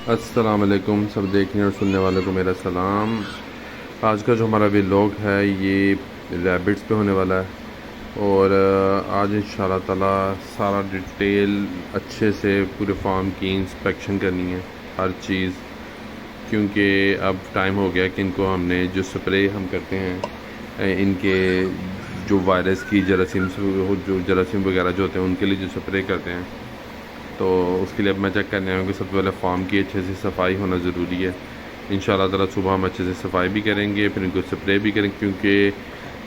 अस्सलाम वालेकुम सब देखने और सुनने वालों को मेरा सलाम। आज का जो हमारा व्लॉग है ये रैबिट्स पे होने वाला है और आज इंशाल्लाह ताला सारा डिटेल अच्छे से पूरे फार्म की इंस्पेक्शन करनी है हर चीज़, क्योंकि अब टाइम हो गया कि इनको हमने जो स्प्रे हम करते हैं इनके जो वायरस की जरासीम वगैरह जो होते हैं उनके लिए जो स्प्रे करते हैं, तो उसके लिए अब मैं चेक करने आया हूँ कि सबसे पहले फार्म की अच्छे से सफाई होना ज़रूरी है। इंशाल्लाह ताला सुबह हम अच्छे से सफाई भी करेंगे, फिर इनको स्प्रे भी करेंगे, क्योंकि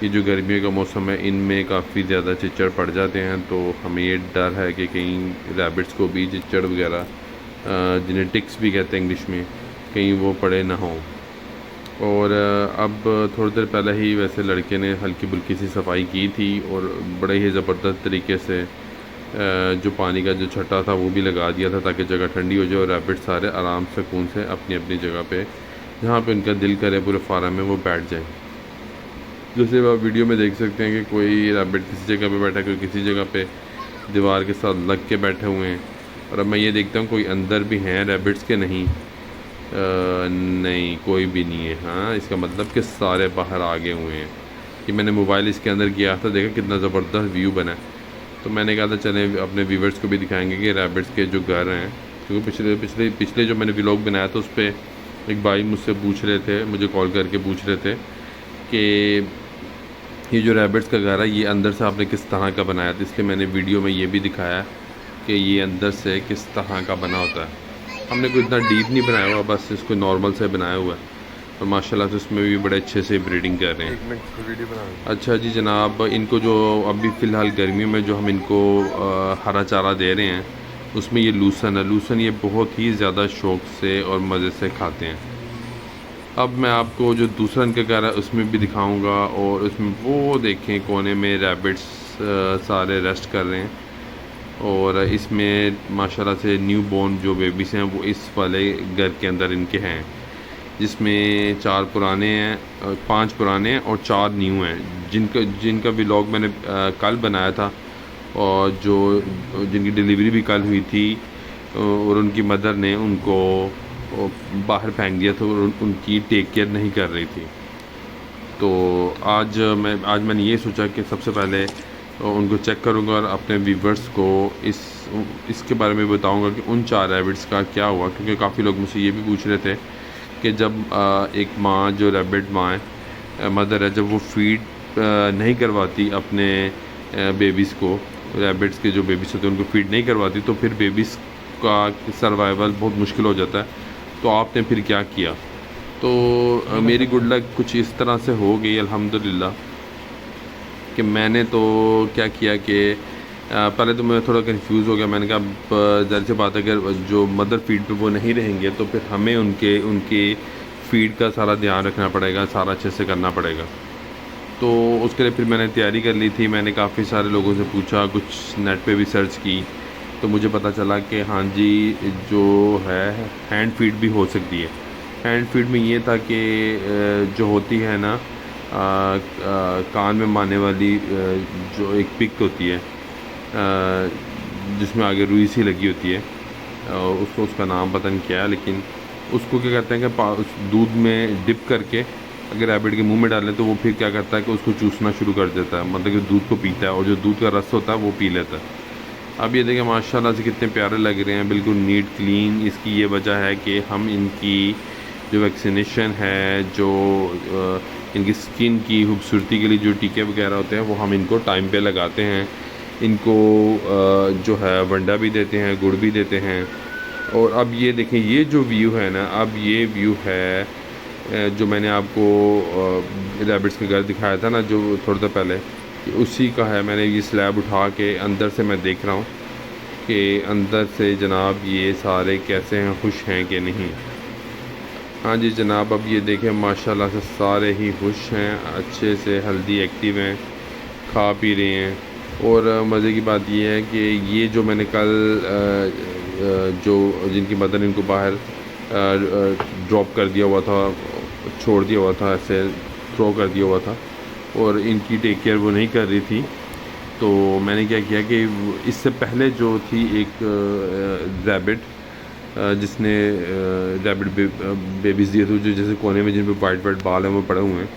ये जो गर्मियों का मौसम है इनमें काफ़ी ज़्यादा चिच्चड़ पड़ जाते हैं। तो हमें ये डर है कि कहीं रैबिट्स को भी चिच्चड़ वगैरह जिन्हें टिक्स भी कहते हैं इंग्लिश में, कहीं वो पड़े ना हों। और अब थोड़ी देर पहले ही वैसे लड़के ने हल्की फुल्की सी सफाई की थी और बड़े ही ज़बरदस्त तरीके से जो पानी का जो छट्टा था वो भी लगा दिया था, ताकि जगह ठंडी हो जाए और रैबिट सारे आराम सुकून से अपनी अपनी जगह पे जहाँ पे उनका दिल करे पूरे फार्म में वो बैठ जाए। जैसे आप वीडियो में देख सकते हैं कि कोई रैबिट किसी जगह पे बैठा है, कोई किसी जगह पे दीवार के साथ लग के बैठे हुए हैं। और अब मैं ये देखता हूँ कोई अंदर भी हैं रैबिट्स के, नहीं नहीं कोई भी नहीं है। हाँ, इसका मतलब कि सारे बाहर आ गए हुए हैं। कि मैंने मोबाइल इसके अंदर किया था, देखा कितना ज़बरदस्त व्यू बना है। तो मैंने कहा था चलें अपने व्यूवर्स को भी दिखाएंगे कि रैबिट्स के जो घर हैं, क्योंकि पिछले पिछले पिछले जो मैंने व्लॉग बनाया था उस पर एक भाई मुझसे पूछ रहे थे, मुझे कॉल करके पूछ रहे थे कि ये जो रैबिट्स का घर है ये अंदर से आपने किस तरह का बनाया था। इसलिए मैंने वीडियो में ये भी दिखाया कि ये अंदर से किस तरह का बना होता है। हमने कोई इतना डीप नहीं बनाया हुआ, बस इसको नॉर्मल से बनाया हुआ है और माशाल्लाह से उसमें भी बड़े अच्छे से ब्रीडिंग कर रहे हैं। 1 मिनट वीडियो बना। अच्छा जी जनाब, इनको जो अभी फ़िलहाल गर्मियों में जो हम इनको हरा चारा दे रहे हैं उसमें ये लूसन है। लूसन ये बहुत ही ज़्यादा शौक़ से और मज़े से खाते हैं। अब मैं आपको जो दूसरा इनका घर है उसमें भी दिखाऊंगा, और उसमें वो देखें कोने में रैबिट्स सारे रेस्ट कर रहे हैं। और इसमें माशाल्लाह से न्यू बॉर्न जो बेबीज़ हैं वो इस वाले घर के अंदर इनके हैं, जिसमें 4 पुराने हैं, 5 पुराने हैं और 4 न्यू हैं, जिनका व्लॉग मैंने कल बनाया था और जो जिनकी डिलीवरी भी कल हुई थी और उनकी मदर ने उनको बाहर फेंक दिया था और उनकी टेक केयर नहीं कर रही थी। तो आज मैंने ये सोचा कि सबसे पहले उनको चेक करूँगा और अपने व्यूवर्स को इसके बारे में बताऊँगा कि उन 4 रैबिट्स का क्या हुआ, क्योंकि काफ़ी लोग मुझसे ये भी पूछ रहे थे कि जब एक माँ जो रैबिट माँ है, मदर है, जब वो फीड नहीं करवाती अपने बेबीज़ को, रैबिट्स के जो बेबीज़ होते हैं उनको फीड नहीं करवाती, तो फिर बेबीज़ का सर्वाइवल बहुत मुश्किल हो जाता है। तो आपने फिर क्या किया? तो मेरी गुड लक कुछ इस तरह से हो गई अल्हम्दुलिल्लाह कि मैंने तो क्या किया कि पहले तो मैं थोड़ा कंफ्यूज हो गया। मैंने कहा ज़ाहिर सी बात है अगर जो मदर फीड पे वो नहीं रहेंगे तो फिर हमें उनके फीड का सारा ध्यान रखना पड़ेगा, सारा अच्छे से करना पड़ेगा। तो उसके लिए फिर मैंने तैयारी कर ली थी। मैंने काफ़ी सारे लोगों से पूछा, कुछ नेट पे भी सर्च की, तो मुझे पता चला कि हाँ जी जो है हैंड फीड भी हो सकती है। हैंड फीड में ये था कि जो होती है ना कान में मारने वाली जो एक पिक होती है जिसमें आगे रुई सी लगी होती है, उसका नाम पता नहीं क्या है, लेकिन उसको क्या करते हैं कि उस दूध में डिप करके अगर रैबिट के मुंह में डालें तो वो फिर क्या करता है कि उसको चूसना शुरू कर देता है, मतलब कि दूध को पीता है और जो दूध का रस होता है वो पी लेता है। अब ये देखें माशाल्लाह से कितने प्यारे लग रहे हैं, बिल्कुल नीट क्लीन। इसकी ये वजह है कि हम इनकी जो वैक्सीनेशन है, जो इनकी स्किन की खूबसूरती के लिए जो टीके वगैरह होते हैं वो हम इनको टाइम पे लगाते हैं। इनको जो है वंडा भी देते हैं, गुड़ भी देते हैं। और अब ये देखें ये जो व्यू है ना, अब ये व्यू है जो मैंने आपको रैबिट्स के घर दिखाया था ना जो थोड़ी देर पहले, उसी का है। मैंने ये स्लैब उठा के अंदर से मैं देख रहा हूँ कि अंदर से जनाब ये सारे कैसे हैं, खुश हैं कि नहीं। हाँ जी जनाब, अब ये देखें माशाल्लाह से सारे ही खुश हैं, अच्छे से हेल्दी एक्टिव हैं, खा पी रहे हैं। और मज़े की बात ये है कि ये जो मैंने कल जो जिनकी मदर इनको बाहर ड्रॉप कर दिया हुआ था, छोड़ दिया हुआ था, ऐसे थ्रो कर दिया हुआ था और इनकी टेक केयर वो नहीं कर रही थी, तो मैंने क्या किया कि इससे पहले जो थी एक रैबिट जिसने रैबिट बेबीज़ दिए थे, जो जैसे कोने में जिन पे वाइट वाइट बाल हैं वो पड़े हुए हैं,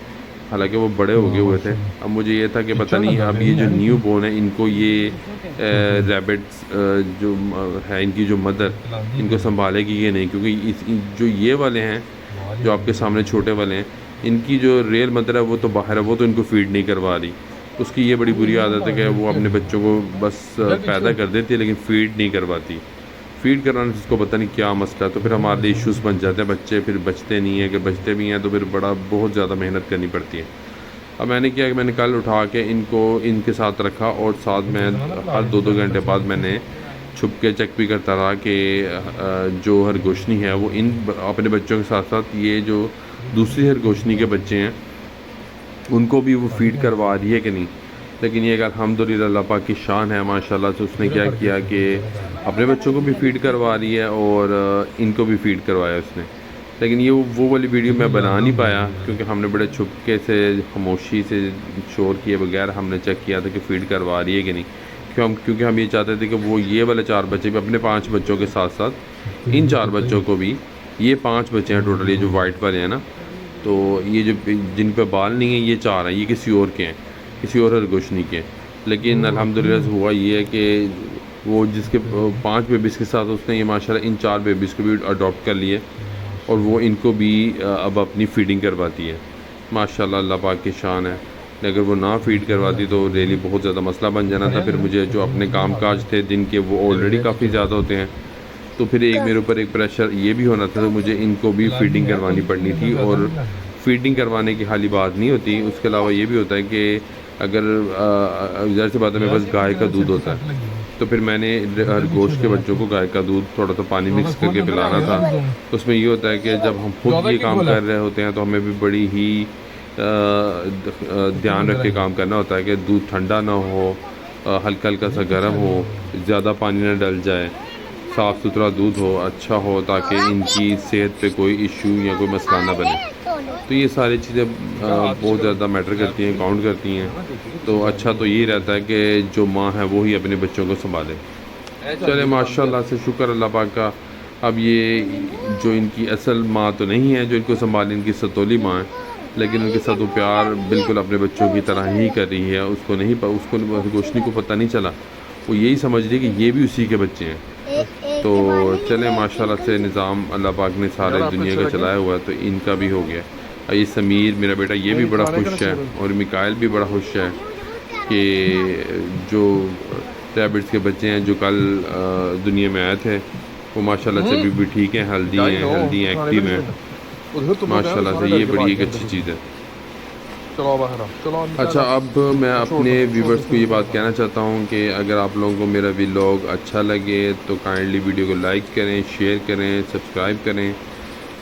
हालांकि वो बड़े हो गए हुए थे। अब मुझे ये था कि पता नहीं अब ये जो न्यू बोर्न है इनको ये रैबिट्स जो है इनकी जो मदर इनको संभालेगी ये नहीं, क्योंकि जो ये वाले हैं जो आपके सामने छोटे वाले हैं, इनकी जो रियल मदर है वो तो बाहर है, वो तो इनको फीड नहीं करवा रही। उसकी ये बड़ी बुरी आदत है कि वो अपने बच्चों को बस पैदा कर देती है लेकिन फ़ीड नहीं करवाती। फ़ीड कराने से उसको पता नहीं क्या मसला है, तो फिर हमारे लिए इश्यूज़ बन जाते हैं, बच्चे फिर बचते नहीं हैं, कि बचते भी हैं तो फिर बहुत ज़्यादा मेहनत करनी पड़ती है। अब मैंने क्या कि मैंने कल उठा के इनको इनके साथ रखा और साथ में हर 2-2 घंटे बाद मैंने छुप के चेक भी करता रहा कि जो खरगोशनी है वो इन अपने बच्चों के साथ साथ ये जो दूसरी खरगोशनी के बच्चे हैं उनको भी वो फ़ीड करवा रही है कि नहीं। लेकिन ये अल्हम्दुलिल्लाह अल्लाह पाक की शान है माशाल्लाह से, उसने क्या किया कि अपने बच्चों को भी फ़ीड करवा रही है और इनको भी फ़ीड करवाया उसने। लेकिन ये वो वाली वीडियो मैं बना नहीं पाया क्योंकि हमने बड़े छुपके से खामोशी से शोर किए बगैर हमने चेक किया था कि फ़ीड करवा रही है कि नहीं, क्योंकि हम ये चाहते थे कि वो ये वाले 4 बच्चे भी अपने 5 बच्चों के साथ साथ इन 4 बच्चों को भी, ये 5 बच्चे हैं टोटल, ये जो वाइट वाले हैं ना, तो ये जो जिन पे बाल नहीं है ये 4 हैं, ये किसी और के हैं, किसी और खरगोशनी के। लेकिन अल्हम्दुलिल्लाह से हुआ ये है कि वो जिसके 5 बेबीज़ के साथ उसने ये माशाल्लाह इन 4 बेबीज़ को भी अडॉप्ट कर लिए और वो इनको भी अब अपनी फ़ीडिंग करवाती है। माशाल्लाह अल्लाह पाक की शान है। अगर वो ना फ़ीड करवाती तो रियली बहुत ज़्यादा मसला बन जाना था। फिर मुझे जो अपने काम काज थे दिन के वो ऑलरेडी काफ़ी ज़्यादा होते हैं, तो फिर एक मेरे ऊपर एक प्रेशर ये भी होना था, तो मुझे इनको भी फ़ीडिंग करवानी पड़नी थी। और फ़ीडिंग करवाने की खाली बात नहीं होती, उसके अलावा ये भी होता है कि अगर ज़ाहिर सी बात है मेरे पास गाय का दूध होता है, तो फिर मैंने हर गोश्त के बच्चों को गाय का दूध थोड़ा सा पानी मिक्स करके पिलाना था। तो उसमें ये होता है कि जब हम खुद ये काम कर रहे होते हैं तो हमें भी बड़ी ही ध्यान रख के काम करना होता है कि दूध ठंडा ना हो, हल्का हल्का सा गर्म हो, ज़्यादा पानी ना डल जाए, साफ़ सुथरा दूध हो, अच्छा हो, ताकि इनकी सेहत पे कोई इशू या कोई मसला ना बने। तो ये सारी चीज़ें बहुत ज़्यादा मैटर करती हैं, काउंट करती हैं। तो अच्छा तो यही रहता है कि जो माँ है वो ही अपने बच्चों को संभाले। चले माशाल्लाह से शुक्र अल्लाह पाक का। अब ये जो इनकी असल माँ तो नहीं है जो इनको संभाले, इनकी सतोली माँ है, लेकिन उनके साथ वो प्यार बिल्कुल अपने बच्चों की तरह ही कर रही है। उसको खरगोशनी को पता नहीं चला, वो यही समझ रही कि ये भी उसी के बच्चे हैं। तो चले माशाल्लाह से निज़ाम अल्लाह पाक ने सारे दुनिया का चलाया हुआ है, तो इनका भी हो गया। ये समीर मेरा बेटा ये भी बड़ा खुश है और मिकाइल भी बड़ा खुश है कि जो रैबिट्स के बच्चे हैं जो कल दुनिया में आए थे वो माशाल्लाह से अभी भी ठीक हैं, हेल्दी हैं, एक्टिव हैं माशाल्लाह से। ये बड़ी एक अच्छी चीज़ है। अच्छा, अब मैं अपने व्यूवर्स को ये बात कहना चाहता हूँ कि अगर आप लोगों को मेरा व्लॉग अच्छा लगे तो काइंडली वीडियो को लाइक करें, शेयर करें, सब्सक्राइब करें,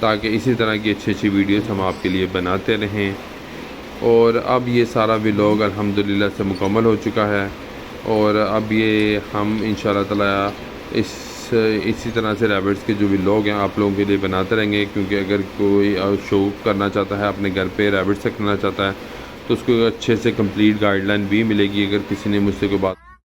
ताकि इसी तरह की अच्छी अच्छी वीडियोस हम आपके लिए बनाते रहें। और अब ये सारा व्लॉग अल्हम्दुलिल्लाह से मुकम्मल हो चुका है और अब ये हम इंशाल्लाह ताला इसी तरह से रैबिट्स के जो व्लॉग हैं आप लोगों के लिए बनाते रहेंगे, क्योंकि अगर कोई शो करना चाहता है अपने घर पे रैबिट्स रखना चाहता है तो उसको अच्छे से कंप्लीट गाइडलाइन भी मिलेगी। अगर किसी ने मुझसे कोई बात